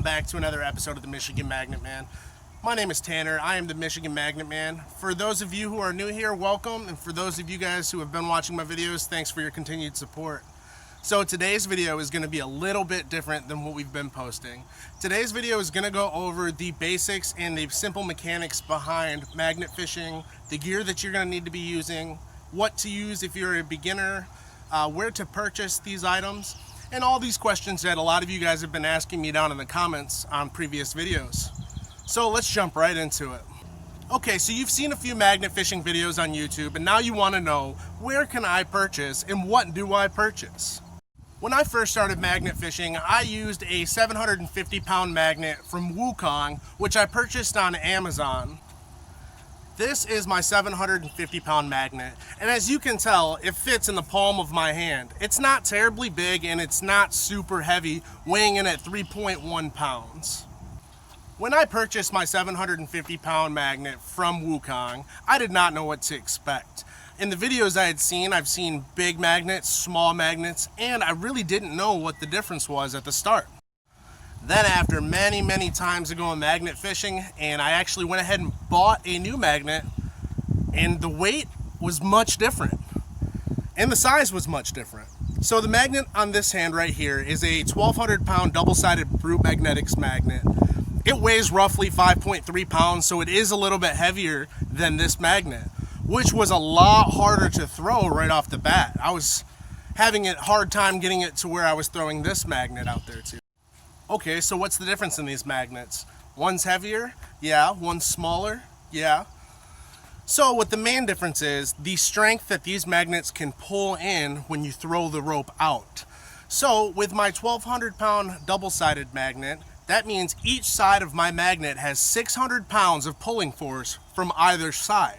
back to another episode of the Michigan Magnet Man. My name is Tanner. I am the Michigan Magnet Man. For those of you who are new here, welcome. And for those of you guys who have been watching my videos, thanks for your continued support. So today's video is going to be a little bit different than what we've been posting. Today's video is going to go over the basics and the simple mechanics behind magnet fishing, the gear that you're going to need to be using, what to use if you're a beginner, where to purchase these items, and all these questions that a lot of you guys have been asking me down in the comments on previous videos. So let's jump right into it. Okay, so you've seen a few magnet fishing videos on YouTube, and now you want to know, where can I purchase and what do I purchase? When I first started magnet fishing, I used a 750 pound magnet from Wukong, which I purchased on Amazon. This is my 750 pound magnet, and as you can tell, it fits in the palm of my hand. It's not terribly big and it's not super heavy, weighing in at 3.1 pounds. When I purchased my 750 pound magnet from Wukong, I did not know what to expect. In the videos I had seen, I've seen big magnets, small magnets, and I really didn't know what the difference was at the start. Then after many times of going magnet fishing, and I actually went ahead and bought a new magnet, and the weight was much different, and the size was much different. So the magnet on this hand right here is a 1,200 pound double-sided Brute Magnetics magnet. It weighs roughly 5.3 pounds, so it is a little bit heavier than this magnet, which was a lot harder to throw right off the bat. I was having a hard time getting it to where I was throwing this magnet out there too. Okay, so what's the difference in these magnets? One's heavier? Yeah. One's smaller? Yeah. So what the main difference is, the strength that these magnets can pull in when you throw the rope out. So with my 1,200 pound double-sided magnet, that means each side of my magnet has 600 pounds of pulling force from either side.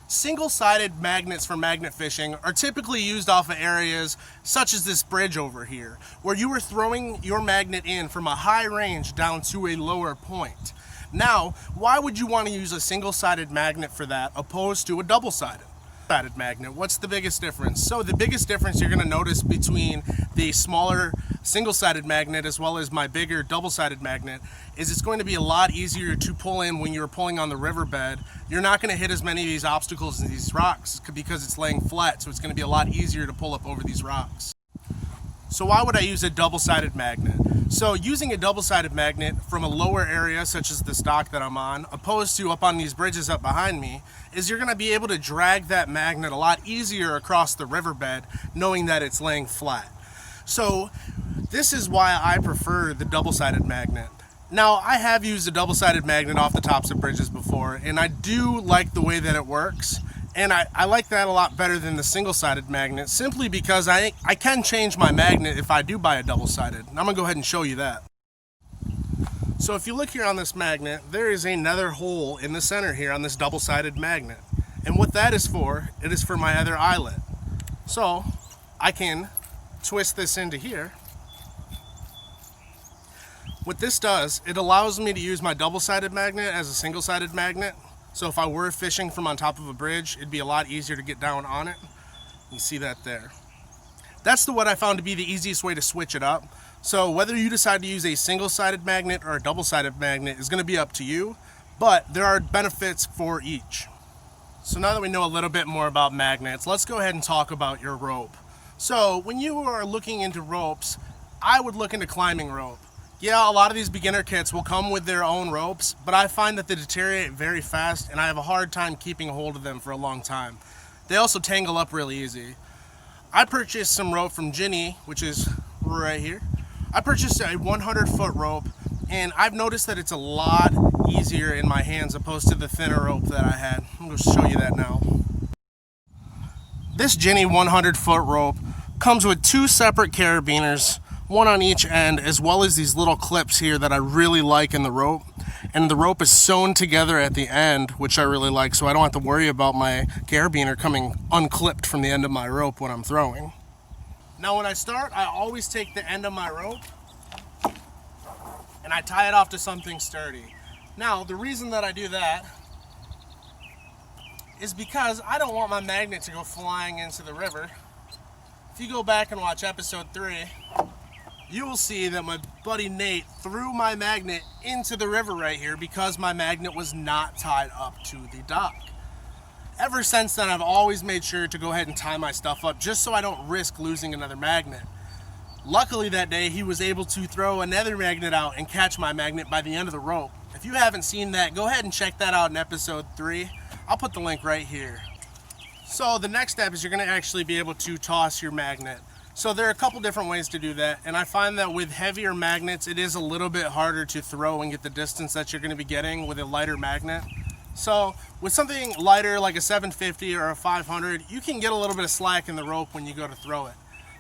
Single-sided magnets for magnet fishing are typically used off of areas such as this bridge over here, where you are throwing your magnet in from a high range down to a lower point. Now, why would you want to use a single-sided magnet for that opposed to a double-sided magnet? What's the biggest difference? So the biggest difference you're going to notice between the smaller single-sided magnet as well as my bigger double-sided magnet is it's going to be a lot easier to pull in when you're pulling on the riverbed. You're not going to hit as many of these obstacles and these rocks because it's laying flat, so it's going to be a lot easier to pull up over these rocks. So why would I use a double-sided magnet? So using a double-sided magnet from a lower area such as this dock that I'm on, opposed to up on these bridges up behind me, is you're going to be able to drag that magnet a lot easier across the riverbed knowing that it's laying flat. So this is why I prefer the double-sided magnet. Now, I have used a double-sided magnet off the tops of bridges before, and I do like the way that it works. And I like that a lot better than the single-sided magnet, simply because I can change my magnet if I do buy a double-sided. And I'm going to go ahead and show you that. So if you look here on this magnet, there is another hole in the center here on this double-sided magnet. And what that is for, it is for my other eyelet. So I can twist this into here. What this does, it allows me to use my double-sided magnet as a single-sided magnet. So if I were fishing from on top of a bridge, it'd be a lot easier to get down on it. You see that there. That's what I found to be the easiest way to switch it up. So whether you decide to use a single-sided magnet or a double-sided magnet is going to be up to you, but there are benefits for each. So now that we know a little bit more about magnets, let's go ahead and talk about your rope. So when you are looking into ropes, I would look into climbing rope. Yeah, a lot of these beginner kits will come with their own ropes, but I find that they deteriorate very fast and I have a hard time keeping a hold of them for a long time. They also tangle up really easy. I purchased some rope from Ginny, which is right here. I purchased a 100-foot rope, and I've noticed that it's a lot easier in my hands opposed to the thinner rope that I had. I'm going to show you that now. This Ginny 100-foot rope comes with two separate carabiners, one on each end, as well as these little clips here that I really like in the rope. And the rope is sewn together at the end, which I really like, so I don't have to worry about my carabiner coming unclipped from the end of my rope when I'm throwing. Now when I start, I always take the end of my rope and I tie it off to something sturdy. Now the reason that I do that is because I don't want my magnet to go flying into the river. If you go back and watch episode 3, you will see that my buddy Nate threw my magnet into the river right here because my magnet was not tied up to the dock. Ever since then, I've always made sure to go ahead and tie my stuff up just so I don't risk losing another magnet. Luckily that day, he was able to throw another magnet out and catch my magnet by the end of the rope. If you haven't seen that, go ahead and check that out in episode 3. I'll put the link right here. So the next step is you're going to actually be able to toss your magnet. So there are a couple different ways to do that, and I find that with heavier magnets, it is a little bit harder to throw and get the distance that you're going to be getting with a lighter magnet. So with something lighter like a 750 or a 500, you can get a little bit of slack in the rope when you go to throw it.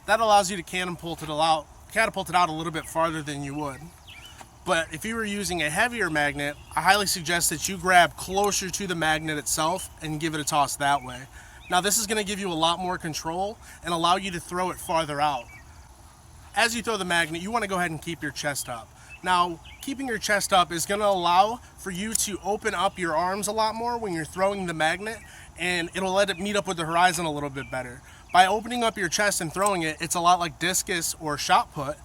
That allows you to catapult it out a little bit farther than you would. But if you were using a heavier magnet, I highly suggest that you grab closer to the magnet itself and give it a toss that way. Now this is going to give you a lot more control and allow you to throw it farther out. As you throw the magnet, you want to go ahead and keep your chest up. Now, keeping your chest up is going to allow for you to open up your arms a lot more when you're throwing the magnet, and it'll let it meet up with the horizon a little bit better. By opening up your chest and throwing it, it's a lot like discus or shot put,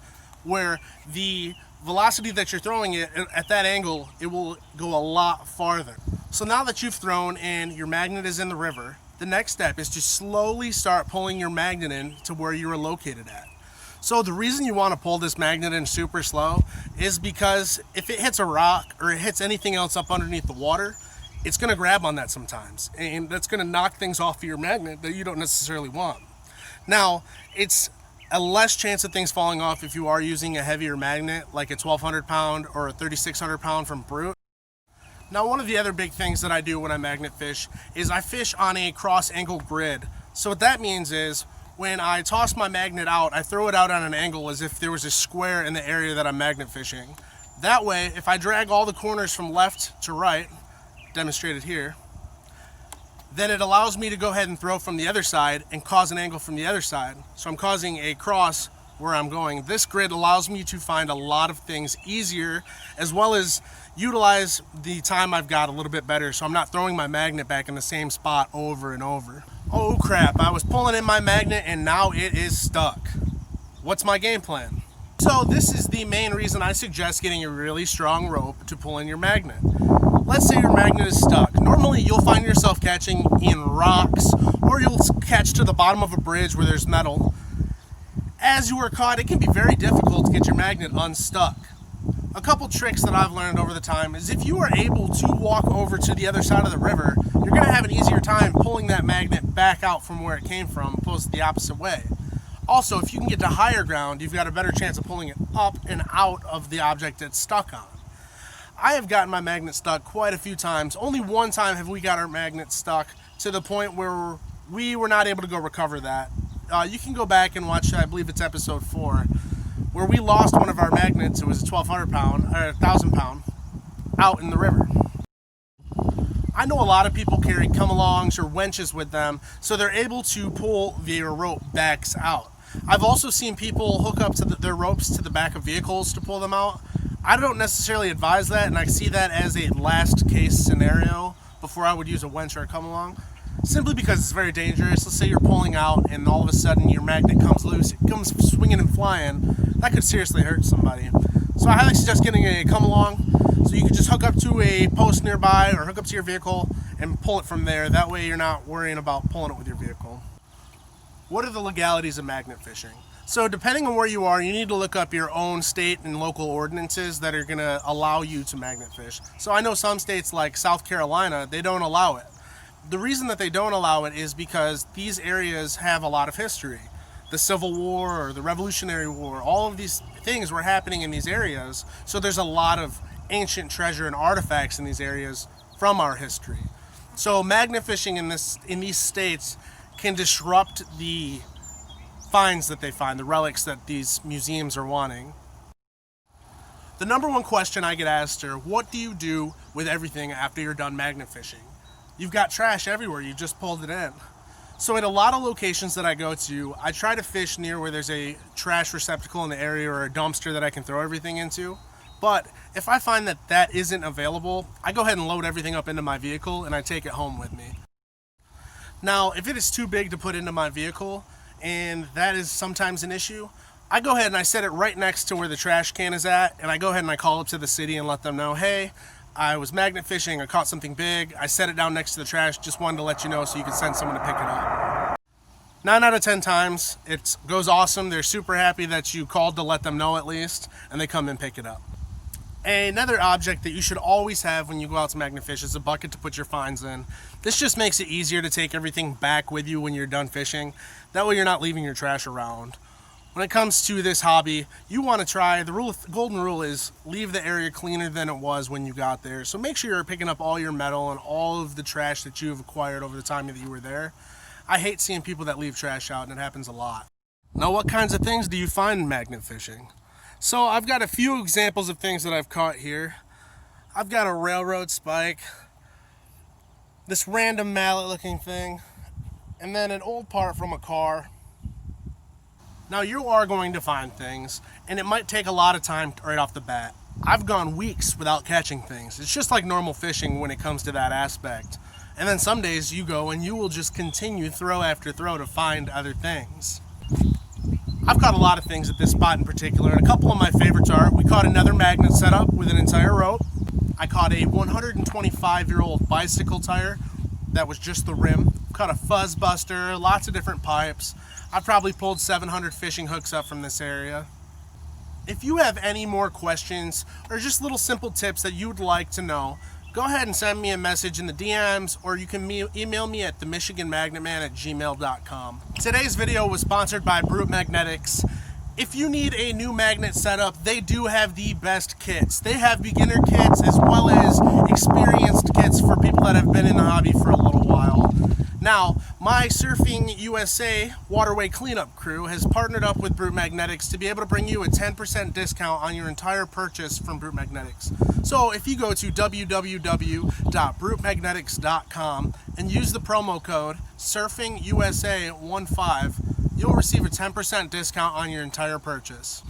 where the velocity that you're throwing it at that angle, it will go a lot farther. So now that you've thrown and your magnet is in the river, the next step is to slowly start pulling your magnet in to where you are located at. So the reason you want to pull this magnet in super slow is because if it hits a rock or it hits anything else up underneath the water, it's going to grab on that sometimes, and that's going to knock things off of your magnet that you don't necessarily want. Now, it's a less chance of things falling off if you are using a heavier magnet like a 1200 pound or a 3600 pound from Brute. Now, one of the other big things that I do when I magnet fish is I fish on a cross angle grid. So what that means is when I toss my magnet out, I throw it out on an angle as if there was a square in the area that I'm magnet fishing. That way, if I drag all the corners from left to right, demonstrated here, then it allows me to go ahead and throw from the other side and cause an angle from the other side. So I'm causing a cross where I'm going. This grid allows me to find a lot of things easier, as well as utilize the time I've got a little bit better, so I'm not throwing my magnet back in the same spot over and over. Oh crap, I was pulling in my magnet and now it is stuck. What's my game plan? So this is the main reason I suggest getting a really strong rope to pull in your magnet. Let's say your magnet is stuck. Normally you'll find yourself catching in rocks, or you'll catch to the bottom of a bridge where there's metal. As you are caught, it can be very difficult to get your magnet unstuck. A couple tricks that I've learned over the time is if you are able to walk over to the other side of the river, you're going to have an easier time pulling that magnet back out from where it came from, opposed to the opposite way. Also, if you can get to higher ground, you've got a better chance of pulling it up and out of the object it's stuck on. I have gotten my magnet stuck quite a few times. Only one time have we got our magnet stuck to the point where we were not able to go recover that. You can go back and watch, I believe it's episode 4, where we lost one of our magnets. It was a 1200 pound, or 1000 pound, out in the river. I know a lot of people carry come-alongs or winches with them, so they're able to pull their rope backs out. I've also seen people hook up to their ropes to the back of vehicles to pull them out. I don't necessarily advise that, and I see that as a last case scenario before I would use a winch or a come-along, simply because it's very dangerous. Let's say you're pulling out and all of a sudden your magnet comes loose, it comes swinging and flying. That could seriously hurt somebody. So I highly suggest getting a come-along, so you can just hook up to a post nearby or hook up to your vehicle and pull it from there. That way you're not worrying about pulling it with your vehicle. What are the legalities of magnet fishing? So depending on where you are, you need to look up your own state and local ordinances that are going to allow you to magnet fish. So I know some states like South Carolina, they don't allow it. The reason that they don't allow it is because these areas have a lot of history. The Civil War or the Revolutionary War, all of these things were happening in these areas. So there's a lot of ancient treasure and artifacts in these areas from our history. So magnet fishing in these states can disrupt the finds that they find, the relics that these museums are wanting. The number one question I get asked are, what do you do with everything after you're done magnet fishing? You've got trash everywhere, you just pulled it in. So at a lot of locations that I go to, I try to fish near where there's a trash receptacle in the area or a dumpster that I can throw everything into. But if I find that that isn't available, I go ahead and load everything up into my vehicle and I take it home with me. Now, if it is too big to put into my vehicle, and that is sometimes an issue, I go ahead and I set it right next to where the trash can is at, and I go ahead and I call up to the city and let them know, hey, I was magnet fishing, I caught something big, I set it down next to the trash, just wanted to let you know so you could send someone to pick it up. 9 out of 10 times, it goes awesome. They're super happy that you called to let them know at least, and they come and pick it up. Another object that you should always have when you go out to magnet fish is a bucket to put your finds in. This just makes it easier to take everything back with you when you're done fishing. That way you're not leaving your trash around. When it comes to this hobby, you want to try, the golden rule is leave the area cleaner than it was when you got there. So make sure you're picking up all your metal and all of the trash that you've acquired over the time that you were there. I hate seeing people that leave trash out, and it happens a lot. Now, what kinds of things do you find in magnet fishing? So I've got a few examples of things that I've caught here. I've got a railroad spike, this random mallet looking thing, and then an old part from a car. Now, you are going to find things, and it might take a lot of time right off the bat. I've gone weeks without catching things. It's just like normal fishing when it comes to that aspect. And then some days you go and you will just continue throw after throw to find other things. I've caught a lot of things at this spot in particular, and a couple of my favorites are, we caught another magnet setup with an entire rope. I caught a 125-year-old bicycle tire that was just the rim. Caught a fuzz buster, lots of different pipes. I've probably pulled 700 fishing hooks up from this area. If you have any more questions or just little simple tips that you'd like to know, go ahead and send me a message in the DMs, or you can email me at themichiganmagnetman@gmail.com. Today's video was sponsored by Brute Magnetics. If you need a new magnet setup, they do have the best kits. They have beginner kits as well as experienced kits for people that have been in the hobby for a little while. Now, my Surfing USA waterway cleanup crew has partnered up with Brute Magnetics to be able to bring you a 10% discount on your entire purchase from Brute Magnetics. So if you go to www.brutemagnetics.com and use the promo code SurfingUSA15, you'll receive a 10% discount on your entire purchase.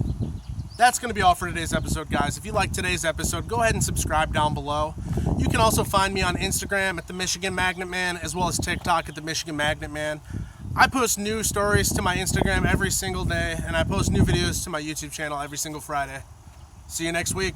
That's going to be all for today's episode, guys. If you like today's episode, go ahead and subscribe down below. You can also find me on Instagram at The Michigan Magnet Man, as well as TikTok at The Michigan Magnet Man. I post new stories to my Instagram every single day, and I post new videos to my YouTube channel every single Friday. See you next week.